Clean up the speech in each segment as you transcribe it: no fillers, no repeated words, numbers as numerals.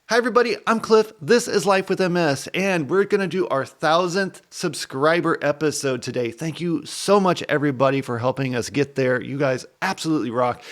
Hi everybody, I'm Cliff. This is Life with MS, and we're going to do our 1,000th subscriber episode today. Thank you so much everybody for helping us get there. You guys absolutely rock.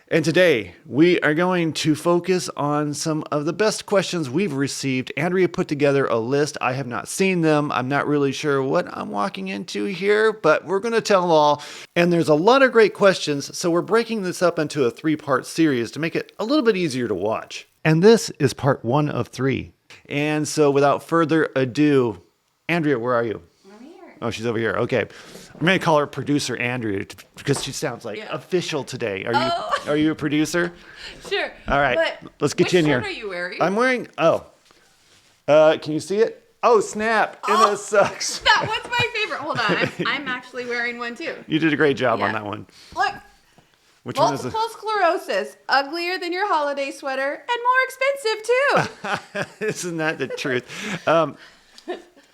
And today we are going to focus on some of the best questions we've received. Andrea put together a list. I have not seen them. I'm not really sure what I'm walking into here, but we're going to tell all. And there's a lot of great questions, so we're breaking this up into a 3-part series to make it a little bit easier to watch. And this is part 1 of 3. And so without further ado, Andrea, where are you? I'm here. Oh, she's over here. Okay. I'm going to call her producer Andrea because she sounds like official today. Are you a producer? Sure. All right. But let's get you in here. What shirt are you wearing? I'm wearing, can you see it? Oh, snap. MS sucks. That was my favorite. Hold on. I'm actually wearing one too. You did a great job on that one. Look. Which one is Multiple sclerosis, uglier than your holiday sweater and more expensive too. Isn't that the truth?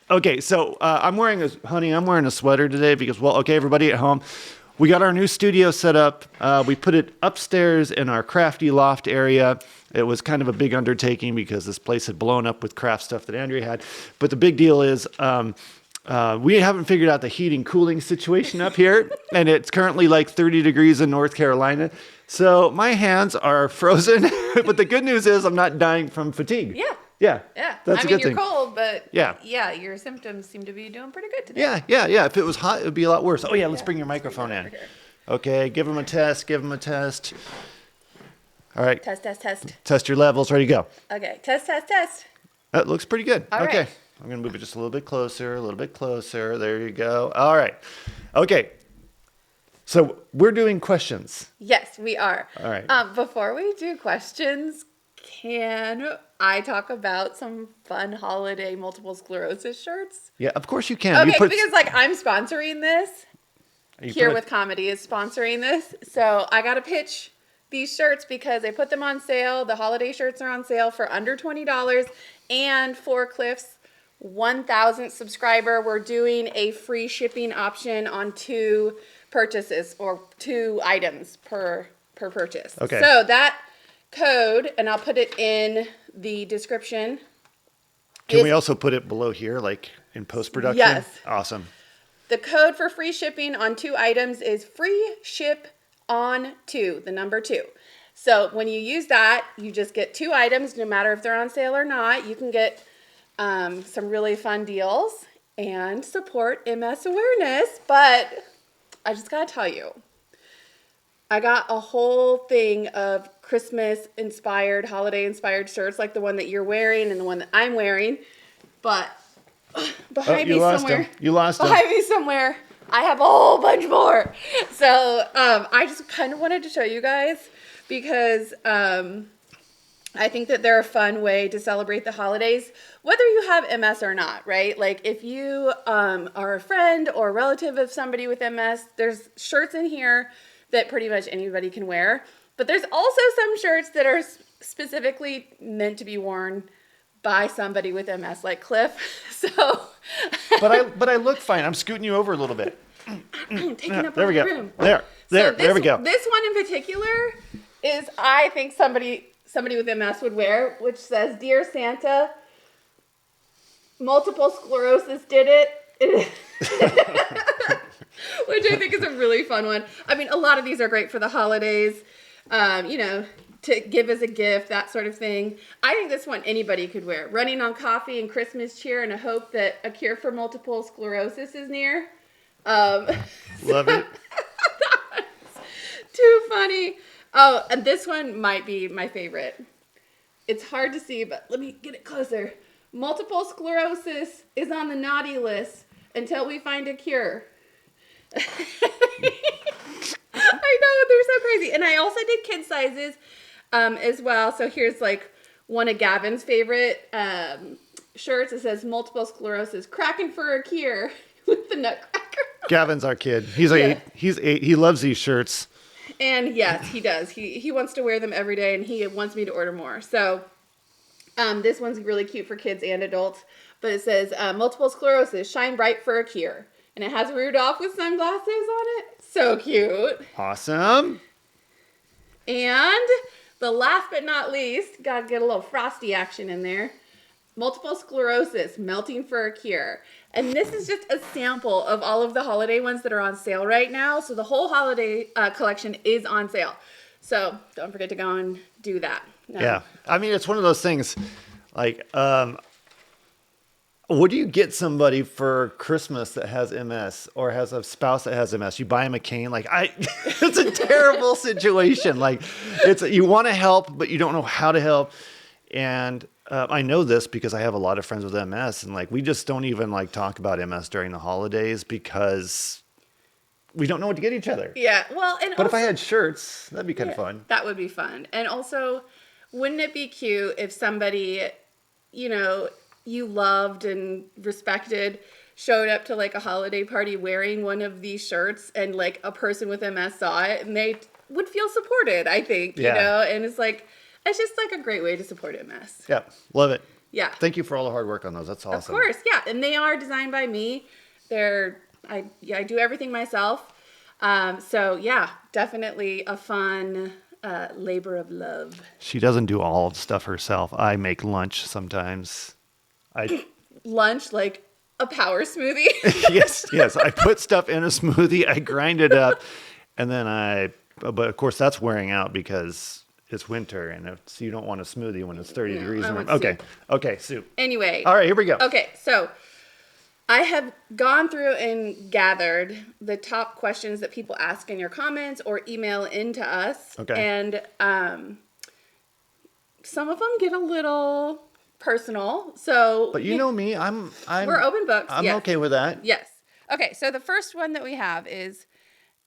Okay, so I'm wearing a sweater today because, everybody at home, we got our new studio set up. We put it upstairs in our crafty loft area. It was kind of a big undertaking because this place had blown up with craft stuff that Andrea had. But the big deal is we haven't figured out the heating cooling situation up here, and it's currently like 30 degrees in North Carolina. So my hands are frozen, but the good news is I'm not dying from fatigue. Yeah. That's a good thing. You're cold, but your symptoms seem to be doing pretty good today. Yeah. If it was hot, it would be a lot worse. Oh yeah, let's bring your microphone in. Okay, give them a test. All right. Test. Test your levels. Ready to go. Okay, test. That looks pretty good. All okay. right. I'm going to move it just a little bit closer. There you go. All right. Okay. So we're doing questions. Yes, we are. All right. Before we do questions, can I talk about some fun holiday multiple sclerosis shirts? Yeah, of course you can. Okay, because I'm sponsoring this. Here with Comedy is sponsoring this. So I got to pitch these shirts because I put them on sale. The holiday shirts are on sale for under $20. And for Cliff's 1,000th subscriber, we're doing a free shipping option on 2 purchases or 2 items per purchase. Okay. So that code, and I'll put it in the description. Can we also put it below here, like in post-production? Yes. Awesome. The code for free shipping on 2 items is free ship on 2, the number 2. So when you use that, you just get 2 items, no matter if they're on sale or not. You can get some really fun deals and support MS awareness. But I just gotta tell you, I got a whole thing of Christmas-inspired, holiday-inspired shirts, like the one that you're wearing and the one that I'm wearing. But behind me somewhere, behind me somewhere, I have a whole bunch more. So I just kind of wanted to show you guys because I think that they're a fun way to celebrate the holidays, whether you have MS or not, right? Like if you are a friend or a relative of somebody with MS, there's shirts in here that pretty much anybody can wear. But there's also some shirts that are specifically meant to be worn by somebody with MS, like Cliff. So, but I look fine. I'm scooting you over a little bit. Taking up there all we the go. room. There we go. This one in particular is, I think somebody with MS would wear, which says, "Dear Santa, multiple sclerosis did it." Which I think is a really fun one. I mean, a lot of these are great for the holidays, to give as a gift, that sort of thing. I think this one anybody could wear. Running on coffee and Christmas cheer in a hope that a cure for multiple sclerosis is near. Love it. Too funny. Oh, and this one might be my favorite. It's hard to see, but let me get it closer. Multiple sclerosis is on the naughty list until we find a cure. I know, they're so crazy. And I also did kid sizes as well. So here's like one of Gavin's favorite shirts. It says multiple sclerosis, cracking for a cure with the nutcracker. Gavin's our kid. He's 8. He's 8. He loves these shirts. And yes, he does. He wants to wear them every day, and he wants me to order more. So this one's really cute for kids and adults. But it says multiple sclerosis, shine bright for a cure. And it has Rudolph with sunglasses on it. So cute. Awesome. And So last but not least, gotta get a little frosty action in there. Multiple sclerosis, melting for a cure. And this is just a sample of all of the holiday ones that are on sale right now. So the whole holiday collection is on sale. So don't forget to go and do that. Yeah. I mean, it's one of those things like, what do you get somebody for Christmas that has MS or has a spouse that has MS? You buy them a cane. Like it's a terrible situation. Like you want to help, but you don't know how to help. And I know this because I have a lot of friends with MS, and like we just don't even like talk about MS during the holidays because we don't know what to get each other. Yeah. Well, and But also, if I had shirts, that'd be kind of fun. that would be fun. And also, wouldn't it be cute if somebody, you loved and respected showed up to like a holiday party wearing one of these shirts and like a person with MS saw it and they would feel supported, I think, and it's just like a great way to support MS. Yeah, love it. Yeah. Thank you for all the hard work on those. That's awesome. Of course, yeah. And they are designed by me. I do everything myself. So yeah, definitely a fun labor of love. She doesn't do all the stuff herself. I make lunch sometimes. Lunch, like a power smoothie. Yes. I put stuff in a smoothie. I grind it up, and then but of course that's wearing out because it's winter, and you don't want a smoothie when it's 30 degrees. Okay, soup. Anyway. All right, here we go. Okay, so I have gone through and gathered the top questions that people ask in your comments or email into us. Okay. And some of them get a little personal. So, But you know me, we're open books. I'm yes. okay with that. Yes. Okay, so the first one that we have is,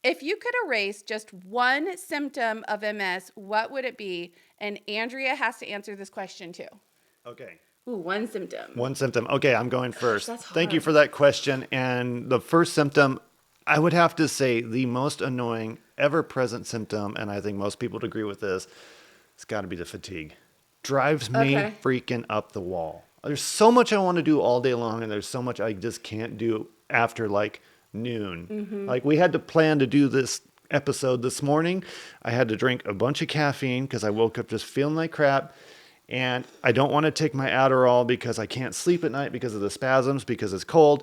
if you could erase just one symptom of MS, what would it be? And Andrea has to answer this question too. Okay. Ooh, one symptom. One symptom. Okay, I'm going first. That's Thank you hard. for that question. And the first symptom, I would have to say the most annoying ever-present symptom, and I think most people would agree with this, it's got to be the fatigue. Drives me freaking up the wall. There's so much I want to do all day long, and there's so much I just can't do after like noon. Mm-hmm. Like we had to plan to do this episode this morning. I had to drink a bunch of caffeine because I woke up just feeling like crap. And I don't want to take my Adderall because I can't sleep at night because of the spasms, because it's cold.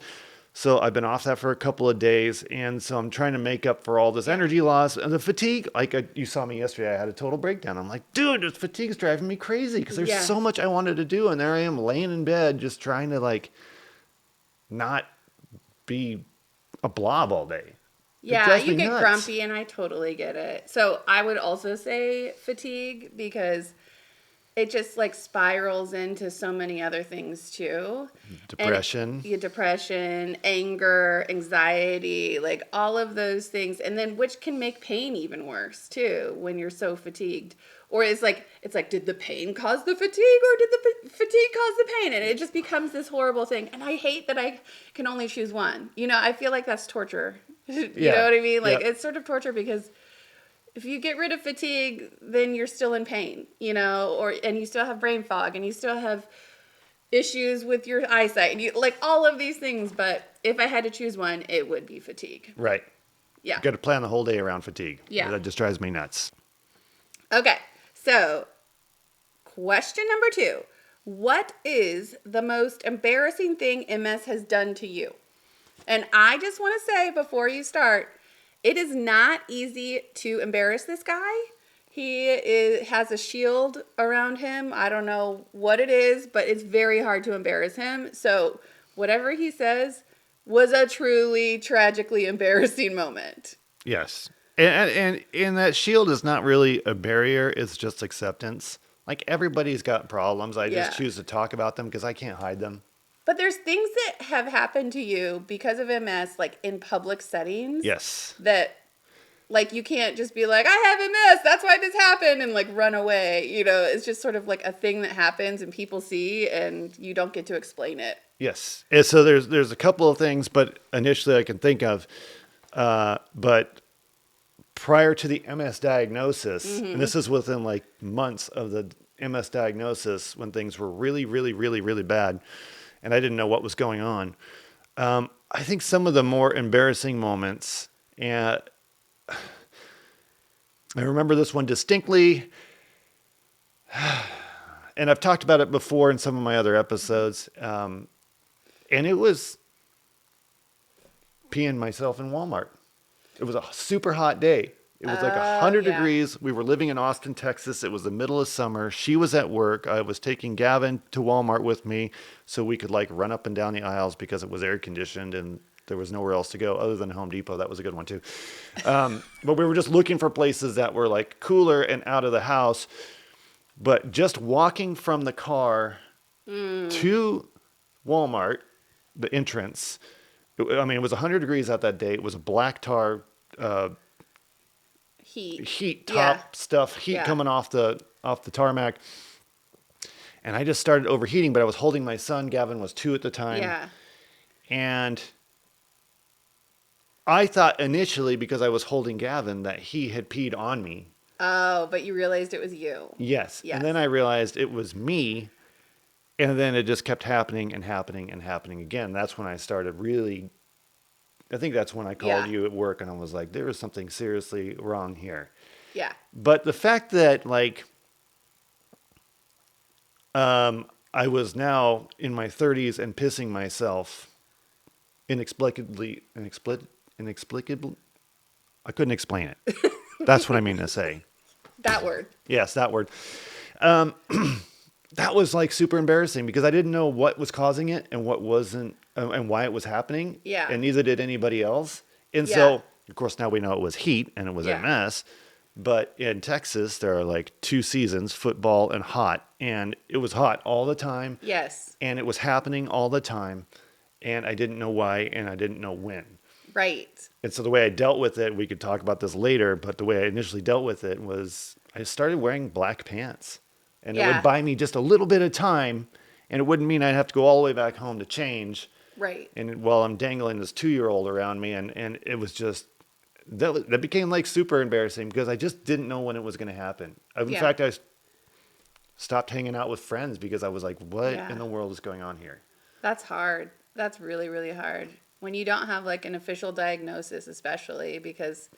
So I've been off that for a couple of days. And so I'm trying to make up for all this energy loss and the fatigue. You saw me yesterday, I had a total breakdown. I'm like, dude, this fatigue's driving me crazy because there's so much I wanted to do. And there I am laying in bed just trying to like not be a blob all day. Yeah, you get grumpy, and I totally get it. So I would also say fatigue because it just like spirals into so many other things too. Depression, anger, anxiety, like all of those things. And then which can make pain even worse too when you're so fatigued. Or it's like, did the pain cause the fatigue or did the fatigue cause the pain? And it just becomes this horrible thing. And I hate that I can only choose one. I feel like that's torture. You know what I mean? Like it's sort of torture because if you get rid of fatigue, then you're still in pain, and you still have brain fog and you still have issues with your eyesight and you like all of these things. But if I had to choose one, it would be fatigue. Right. Yeah. Got to plan the whole day around fatigue. Yeah. That just drives me nuts. Okay. So question number 2, what is the most embarrassing thing MS has done to you? And I just want to say before you start, it is not easy to embarrass this guy. He has a shield around him. I don't know what it is, but it's very hard to embarrass him. So whatever he says was a truly tragically embarrassing moment. Yes. And that shield is not really a barrier. It's just acceptance. Like everybody's got problems. I just choose to talk about them because I can't hide them. But there's things that have happened to you because of MS, like in public settings. Yes. That, like, you can't just be like, I have MS, that's why this happened, and like run away. It's just sort of like a thing that happens and people see, and you don't get to explain it. Yes. And so there's a couple of things, but initially I can think of, but prior to the MS diagnosis, and this is within like months of the MS diagnosis when things were really, really, really, really bad. And I didn't know what was going on. I think some of the more embarrassing moments, and I remember this one distinctly. And I've talked about it before in some of my other episodes. And it was peeing myself in Walmart. It was a super hot day. It was like Oh, 100 yeah. degrees. We were living in Austin, Texas. It was the middle of summer. She was at work. I was taking Gavin to Walmart with me so we could like run up and down the aisles because it was air conditioned and there was nowhere else to go other than Home Depot. That was a good one too. But we were just looking for places that were like cooler and out of the house. But just walking from the car to Walmart, the entrance, I mean, it was 100 degrees out that day. It was a black tar heat top stuff, heat coming off the tarmac. And I just started overheating, but I was holding my son. Gavin was 2 at the time. Yeah. And I thought initially, because I was holding Gavin, that he had peed on me. Oh, but you realized it was you. Yes. Yes. And then I realized it was me. And then it just kept happening and happening and happening again. That's when I started really, I think that's when I called you at work and I was like, there is something seriously wrong here. Yeah. But the fact that like, I was now in my 30s and pissing myself inexplicably, I couldn't explain it. That's what I mean to say. That word. Yes, that word. That was like super embarrassing because I didn't know what was causing it and what wasn't, and why it was happening. Yeah. And neither did anybody else. And Yeah. so, of course, now we know it was heat and it was Yeah. MS. But in Texas, there are like 2 seasons, football and hot. And it was hot all the time. Yes. And it was happening all the time. And I didn't know why and I didn't know when. Right. And so the way I dealt with it, we could talk about this later, but the way I initially dealt with it was I started wearing black pants. And it Yeah. would buy me just a little bit of time. And it wouldn't mean I'd have to go all the way back home to change. Right. And while I'm dangling this 2-year-old around me, and it was just, that became like super embarrassing because I just didn't know when it was going to happen. In Yeah. fact, I stopped hanging out with friends because I was like, what Yeah. in the world is going on here? That's hard. That's really, really hard. When you don't have like an official diagnosis, especially because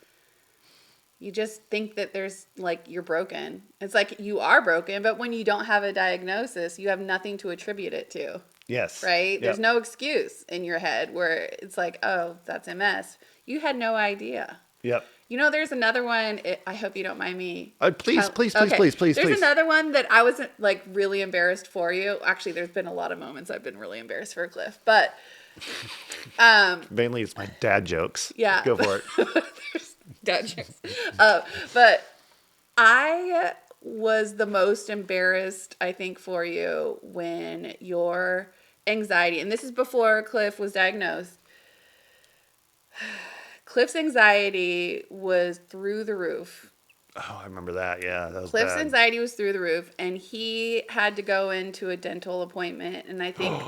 you just think that there's like you're broken. It's like you are broken, but when you don't have a diagnosis, you have nothing to attribute it to. Yes. Right? Yep. There's no excuse in your head where it's like, oh, that's MS. You had no idea. Yep. You know, there's another one. I hope you don't mind me. Please. There's another one that I was like really embarrassed for you. Actually, there's been a lot of moments I've been really embarrassed for Cliff, but Mainly it's my dad jokes. yeah, Go for it. dad jokes. But I was the most embarrassed, I think, for you when your anxiety, and this is before Cliff was diagnosed. Cliff's anxiety was through the roof. Oh, I remember that. Yeah, that was Cliff's bad. anxiety was through the roof, and he had to go into a dental appointment, and I think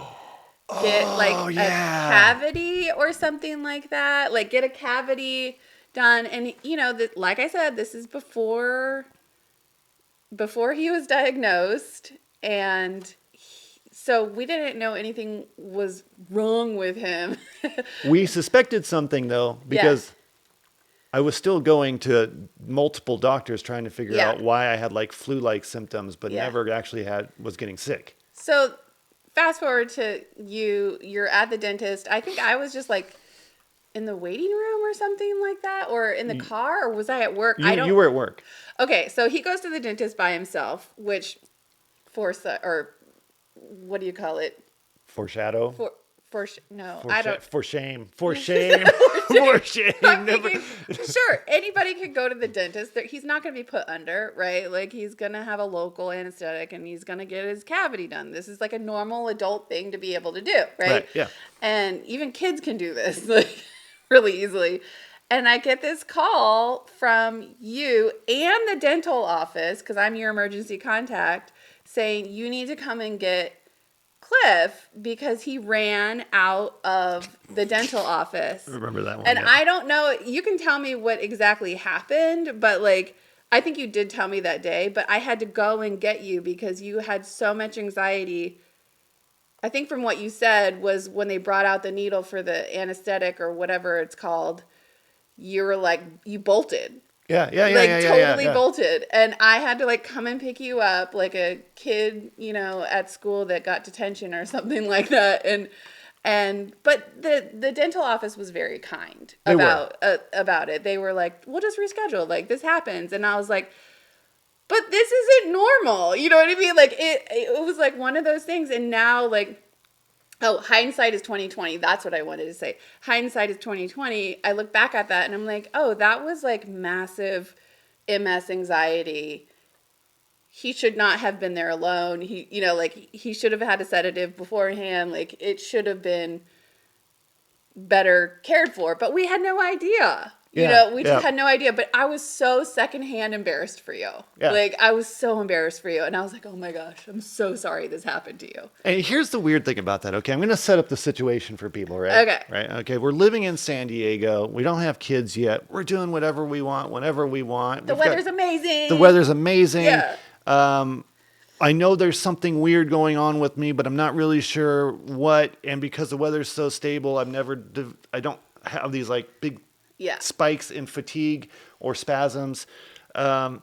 get like a cavity or something like that. Like get a cavity done, and you know that, like I said, this is before he was diagnosed, and so we didn't know anything was wrong with him. We suspected something though because I was still going to multiple doctors trying to figure out why I had like flu-like symptoms, but never actually was getting sick. So fast forward to you're at the dentist. I think I was just like in the waiting room or something like that, or in the car, or was I at work? You were at work. Okay, so he goes to the dentist by himself, which or what do you call it? Foreshadow. For shame. For shame. For shame. I'm thinking, sure, anybody could go to the dentist. He's not going to be put under, right? Like he's going to have a local anesthetic and he's going to get his cavity done. This is like a normal adult thing to be able to do, right? Yeah. And even kids can do this like really easily. And I get this call from you and the dental office, because I'm your emergency contact, saying you need to come and get Cliff because he ran out of the dental office. I remember that one. And I don't know, you can tell me what exactly happened, but like, I think you did tell me that day, but I had to go and get you because you had so much anxiety. I think from what you said was when they brought out the needle for the anesthetic or whatever it's called, you were like, you bolted. Like totally yeah. bolted. And I had to like come and pick you up like a kid, you know, at school that got detention or something like that. But the dental office was very kind They were. about it. They were like, "We'll just reschedule. Like this happens." And I was like, "But this isn't normal." You know what I mean? Like it was like one of those things. And now like, oh, hindsight is 2020. That's what I wanted to say. Hindsight is 2020. I look back at that and I'm like, "Oh, that was like massive MS anxiety. He should not have been there alone. He, you know, like he should have had a sedative beforehand. Like it should have been better cared for, but we had no idea." You Yeah, know, we yeah. just had no idea. But I was so secondhand embarrassed for you. Yeah. Like, I was so embarrassed for you. And I was like, oh my gosh, I'm so sorry this happened to you. And here's the weird thing about that. Okay, I'm going to set up the situation for people, right? Okay. Right. Okay, we're living in San Diego. We don't have kids yet. We're doing whatever we want, whenever we want. The weather's amazing. The weather's amazing. Yeah. I know there's something weird going on with me, but I'm not really sure what. And because the weather's so stable, I don't have these like big Yeah. spikes in fatigue or spasms. But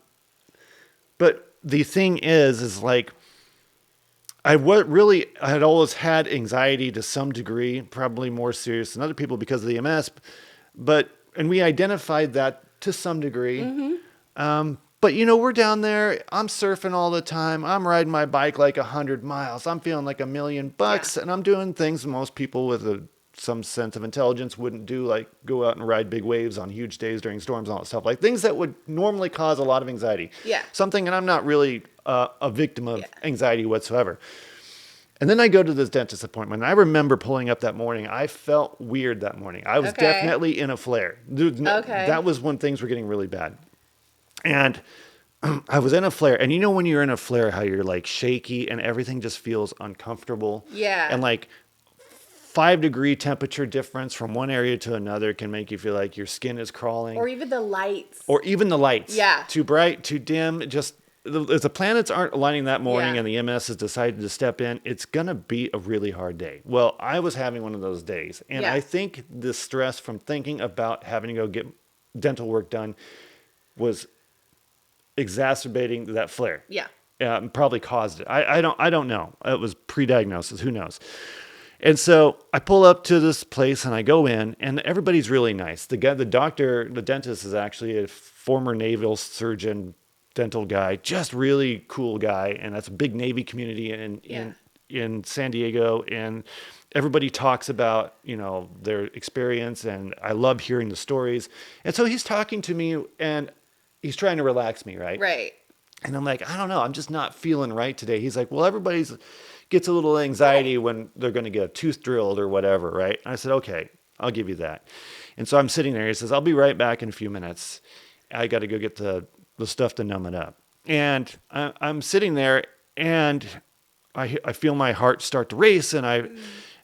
the thing is like, I had always had anxiety to some degree, probably more serious than other people because of the MS. And we identified that to some degree. But you know, we're down there. I'm surfing all the time. I'm riding my bike like 100 miles. I'm feeling like $1 million, Yeah. and I'm doing things most people with some sense of intelligence wouldn't do, like go out and ride big waves on huge days during storms and all that stuff, like things that would normally cause a lot of anxiety. Yeah. Something, and I'm not really a victim of anxiety whatsoever. And then I go to this dentist appointment. And I remember pulling up that morning. I felt weird that morning. I was definitely in a flare. That was when things were getting really bad. And I was in a flare. And you know when you're in a flare, how you're like shaky and everything just feels uncomfortable? Yeah. And like 5-degree temperature difference from one area to another can make you feel like your skin is crawling. Or even the lights. Yeah. Too bright, too dim. Just if the planets aren't aligning that morning and the MS has decided to step in, it's going to be a really hard day. Well, I was having one of those days. And I think the stress from thinking about having to go get dental work done was exacerbating that flare. Yeah. Probably caused it. I don't know. It was pre-diagnosis. Who knows? And so I pull up to this place and I go in, and everybody's really nice. The dentist is actually a former naval surgeon, dental guy, just really cool guy. And that's a big Navy community in San Diego. And everybody talks about, you know, their experience, and I love hearing the stories. And so he's talking to me and he's trying to relax me, right? Right. And I'm like, I don't know. I'm just not feeling right today. He's like, well, everybody's gets a little anxiety when they're going to get a tooth drilled or whatever, right? And I said, okay, I'll give you that. And so I'm sitting there. He says, I'll be right back in a few minutes. I got to go get the stuff to numb it up. And I'm sitting there, and I feel my heart start to race, and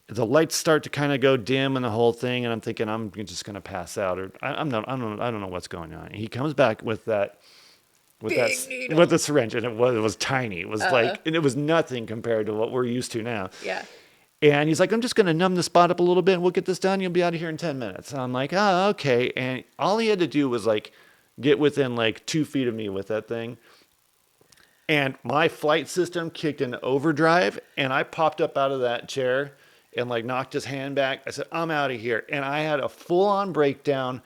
the lights start to kind of go dim and the whole thing. And I'm thinking I'm just going to pass out, or I don't know what's going on. And he comes back with the syringe, and it was tiny. It was and it was nothing compared to what we're used to now. Yeah. And he's like, I'm just going to numb the spot up a little bit, and we'll get this done. You'll be out of here in 10 minutes. And I'm like, oh, okay. And all he had to do was like get within like 2 feet of me with that thing. And my flight system kicked into overdrive, and I popped up out of that chair and like knocked his hand back. I said, I'm out of here. And I had a full-on breakdown.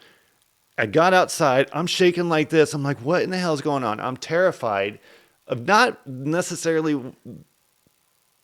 I got outside. I'm shaking like this. I'm like, what in the hell is going on? I'm terrified of not necessarily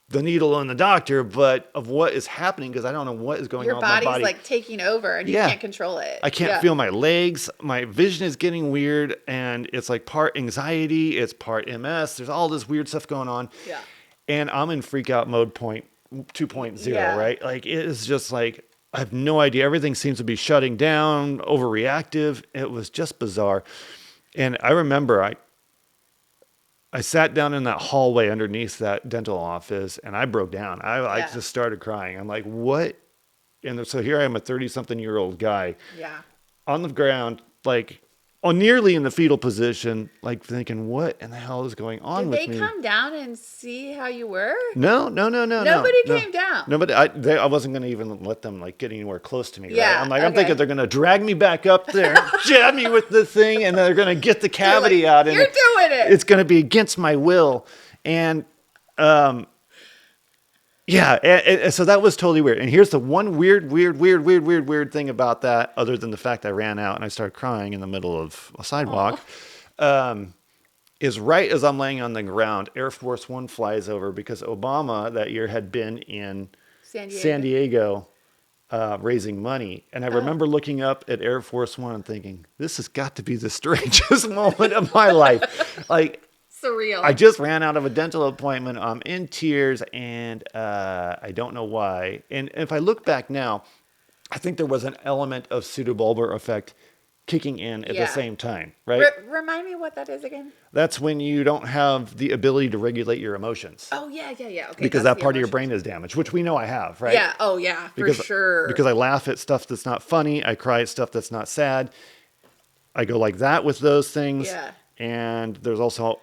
the needle and the doctor, but of what is happening, because I don't know what is going on with my body. Your body's like taking over and you can't control it. I can't feel my legs. My vision is getting weird, and it's like part anxiety. It's part MS. There's all this weird stuff going on. Yeah. And I'm in freak out mode 2.0, right? Like it is just like, I have no idea. Everything seems to be shutting down, overreactive. It was just bizarre. And I remember I sat down in that hallway underneath that dental office, and I broke down. I just started crying. I'm like, what? And so here I am, a 30-something-year-old guy on the ground, like nearly in the fetal position, like thinking, what in the hell is going on Did with they me? come down and see how you were? No. Nobody came down. Nobody. I wasn't going to even let them like get anywhere close to me. Right? Yeah, I'm like, I'm okay. thinking they're going to drag me back up there, jab me with the thing, and they're going to get the cavity out. And You're doing it. It's going to be against my will. And, yeah, and so that was totally weird. And here's the one weird thing about that, other than the fact I ran out and I started crying in the middle of a sidewalk, is right as I'm laying on the ground, Air Force One flies over because Obama that year had been in San Diego raising money. And I remember looking up at Air Force One and thinking, this has got to be the strangest moment of my life. Like, Surreal. I just ran out of a dental appointment. I'm in tears, and I don't know why. And if I look back now, I think there was an element of pseudobulbar effect kicking in at the same time, right? Remind me what that is again. That's when you don't have the ability to regulate your emotions. Oh, yeah. Okay. Because that part of your brain is damaged, which we know I have, right? Yeah. Oh, yeah. For sure. Because I laugh at stuff that's not funny. I cry at stuff that's not sad. I go like that with those things. Yeah. And there's also,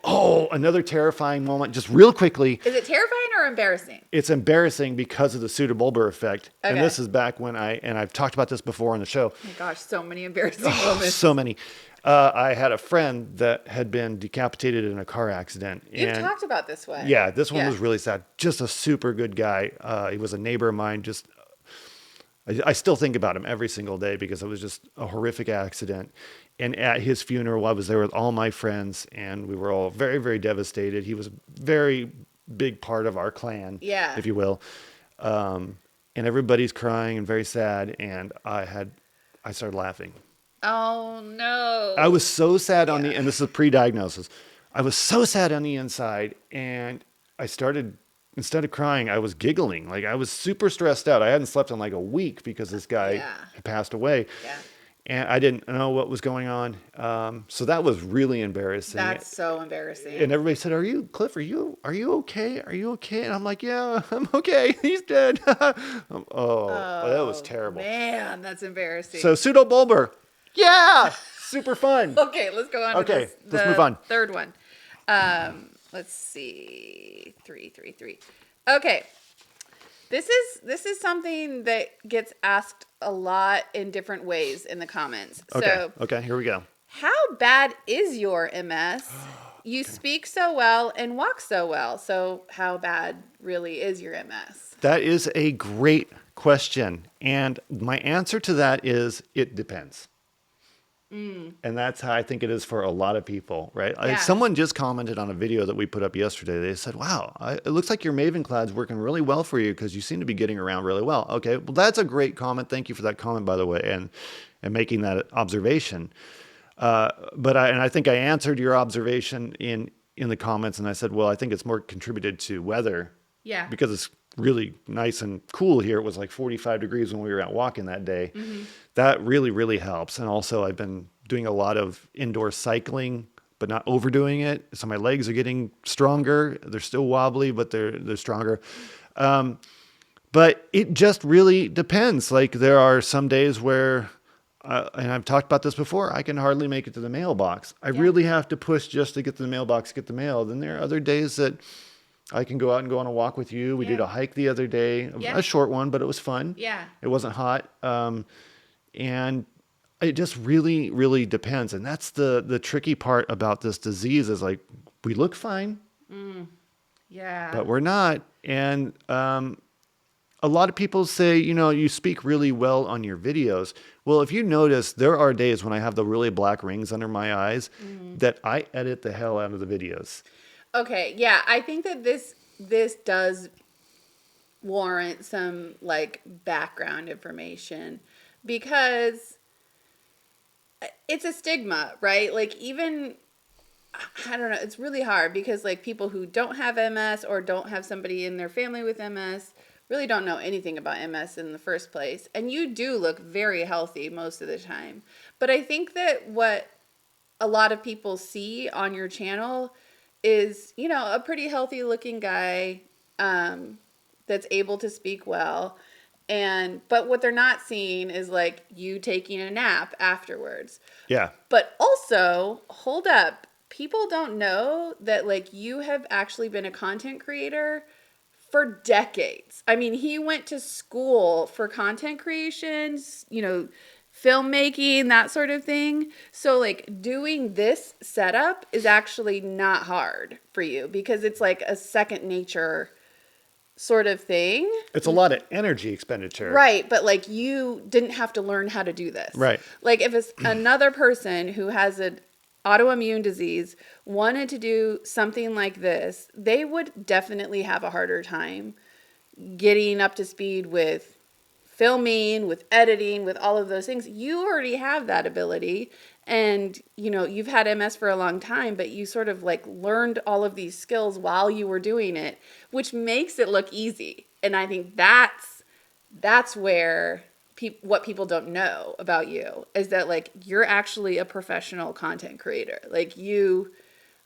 another terrifying moment, just real quickly. Is it terrifying or embarrassing? It's embarrassing because of the pseudobulbar effect. Okay. And this is back when I've talked about this before on the show. Oh my gosh, so many embarrassing moments. So many. I had a friend that had been decapitated in a car accident. You've talked about this one. Yeah, this one was really sad. Just a super good guy. He was a neighbor of mine. I still think about him every single day because it was just a horrific accident. And at his funeral, I was there with all my friends, and we were all very, very devastated. He was a very big part of our clan, if you will. And everybody's crying and very sad, and I started laughing. Oh, no. I was so sad and this is pre-diagnosis. I was so sad on the inside, and instead of crying, I was giggling. Like, I was super stressed out. I hadn't slept in like a week because this guy had passed away. Yeah. And I didn't know what was going on. So that was really embarrassing. That's so embarrassing. And everybody said, Cliff, are you okay? Are you okay? And I'm like, yeah, I'm okay. He's dead. That was terrible. Man, that's embarrassing. So pseudobulbar. Yeah. Super fun. Okay, let's go on to let's move on. Third one. Let's see. 3. Okay. This is something that gets asked a lot in different ways in the comments. Okay, here we go. How bad is your MS? You speak so well and walk so well. So how bad really is your MS? That is a great question. And my answer to that is it depends. And that's how I think it is for a lot of people, right? Yeah. Someone just commented on a video that we put up yesterday. They said, wow, it looks like your Mavenclad's working really well for you because you seem to be getting around really well. Okay, well, that's a great comment. Thank you for that comment, by the way, and making that observation. But I think I answered your observation in the comments, and I said, well, I think it's more contributed to weather. Yeah. Because it's really nice and cool here. It was like 45 degrees when we were out walking that day. Mm-hmm. That really, really helps. And also I've been doing a lot of indoor cycling, but not overdoing it. So my legs are getting stronger. They're still wobbly, but they're stronger. But it just really depends. Like there are some days where, and I've talked about this before, I can hardly make it to the mailbox. I really have to push just to get to the mailbox, get the mail. Then there are other days that I can go out and go on a walk with you. We did a hike the other day, a short one, but it was fun. Yeah. It wasn't hot. And it just really, really depends. And that's the tricky part about this disease is like, we look fine. Yeah. But we're not. And a lot of people say, you speak really well on your videos. Well, if you notice, there are days when I have the really black rings under my eyes that I edit the hell out of the videos. Okay, yeah, I think that this does warrant some like background information because it's a stigma, right? Like even I don't know, it's really hard because like people who don't have MS or don't have somebody in their family with MS really don't know anything about MS in the first place. And you do look very healthy most of the time. But I think that what a lot of people see on your channel is, a pretty healthy looking guy that's able to speak well. But what they're not seeing is like you taking a nap afterwards. Yeah. But also, hold up, people don't know that like you have actually been a content creator for decades. I mean, he went to school for content creations, filmmaking, that sort of thing. So like doing this setup is actually not hard for you because it's like a second nature sort of thing. It's a lot of energy expenditure. Right, but like you didn't have to learn how to do this. Right. Like if it's another person who has an autoimmune disease wanted to do something like this, they would definitely have a harder time getting up to speed with filming, with editing, with all of those things. You already have that ability, and you've had MS for a long time, but you sort of like learned all of these skills while you were doing it, which makes it look easy. And I think that's where what people don't know about you is that like you're actually a professional content creator. Like you,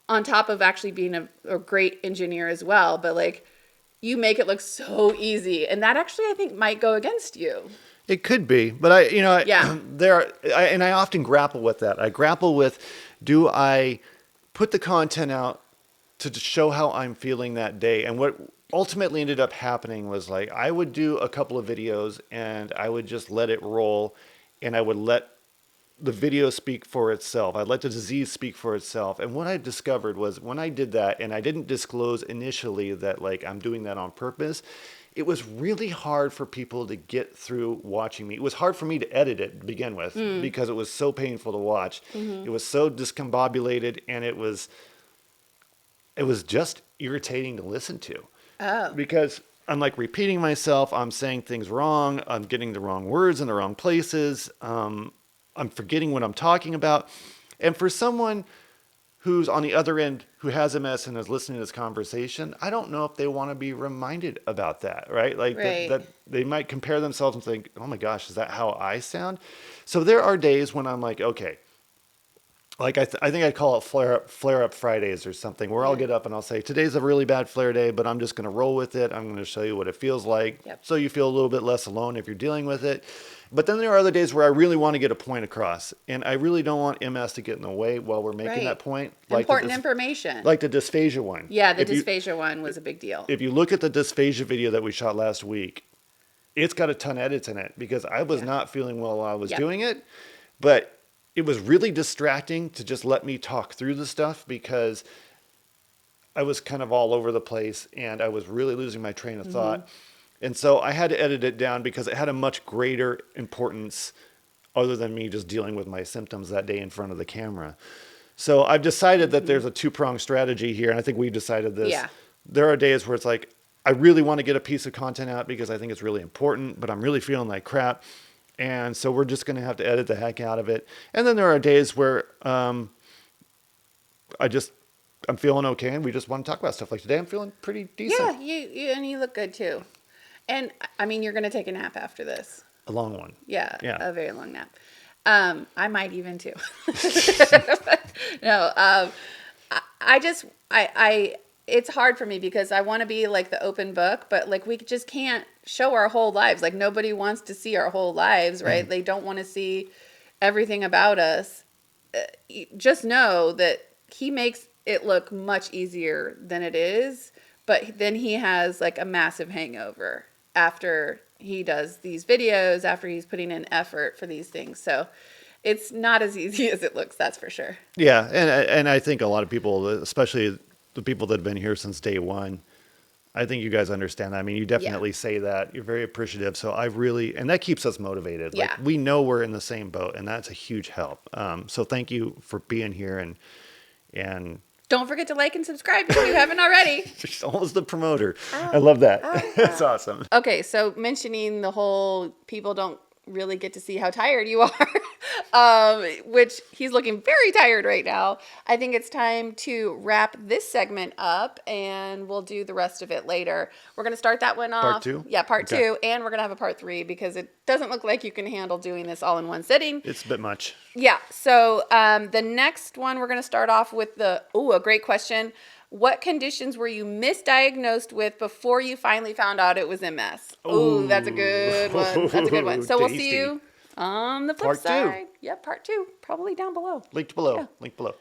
on top of actually being a great engineer as well, but like you make it look so easy, and that actually I think might go against you. It could be, but I often grapple with that. I grapple with, do I put the content out to show how I'm feeling that day? And what ultimately ended up happening was like, I would do a couple of videos and I would just let it roll, and I would let the video speak for itself. I'd let the disease speak for itself. And what I discovered was when I did that, and I didn't disclose initially that like I'm doing that on purpose, it was really hard for people to get through watching me. It was hard for me to edit it to begin with because it was so painful to watch. It was so discombobulated, and it was just irritating to listen to. Oh. Because I'm like repeating myself. I'm saying things wrong. I'm getting the wrong words in the wrong places. I'm forgetting what I'm talking about. And for someone who's on the other end, who has MS and is listening to this conversation, I don't know if they want to be reminded about that, right? Like Right. that they might compare themselves and think, oh my gosh, is that how I sound? So there are days when I'm like, okay, like I think I call it flare up Fridays or something, where I'll get up and I'll say, today's a really bad flare day, but I'm just going to roll with it. I'm going to show you what it feels like. Yep. So you feel a little bit less alone if you're dealing with it. But then there are other days where I really want to get a point across, and I really don't want MS to get in the way while we're making that point. Important information. Like the dysphagia one. Yeah, the dysphagia one was a big deal. If you look at the dysphagia video that we shot last week, it's got a ton of edits in it because I was not feeling well while I was doing it. But it was really distracting to just let me talk through the stuff because I was kind of all over the place and I was really losing my train of thought. And so I had to edit it down because it had a much greater importance other than me just dealing with my symptoms that day in front of the camera. So I've decided that there's a two-pronged strategy here, and I think we've decided this. Yeah. There are days where it's like, I really want to get a piece of content out because I think it's really important, but I'm really feeling like crap. And so we're just going to have to edit the heck out of it. And then there are days where I'm feeling okay, and we just want to talk about stuff. Like today, I'm feeling pretty decent. Yeah, you look good too. And I mean, you're going to take a nap after this. A long one. Yeah, Yeah. a very long nap. I might even too. No, it's hard for me because I want to be like the open book, but like we just can't show our whole lives. Like nobody wants to see our whole lives, right? They don't want to see everything about us. Just know that he makes it look much easier than it is, but then he has like a massive hangover after he does these videos, after he's putting in effort for these things. So it's not as easy as it looks, that's for sure. Yeah, and I think a lot of people, especially the people that have been here since day one, I think you guys understand that. I mean, you definitely say that. You're very appreciative. So and that keeps us motivated. Yeah. Like we know we're in the same boat, and that's a huge help. So thank you for being here and don't forget to like and subscribe if you haven't already. she's almost the promoter. I love that. That's awesome. Okay, so mentioning the whole people don't really get to see how tired you are, which he's looking very tired right now. I think it's time to wrap this segment up, and we'll do the rest of it later. We're going to start that one off. Part 2? Yeah, part Okay. 2, and we're going to have a part 3 because it doesn't look like you can handle doing this all in one sitting. It's a bit much. Yeah, so the next one we're going to start off with a great question. What conditions were you misdiagnosed with before you finally found out it was MS? Oh, that's a good one. That's a good one. So we'll see Tasty. you on the flip Part 2. side. Yep, part 2, probably down below. Linked below. Yeah. Linked below.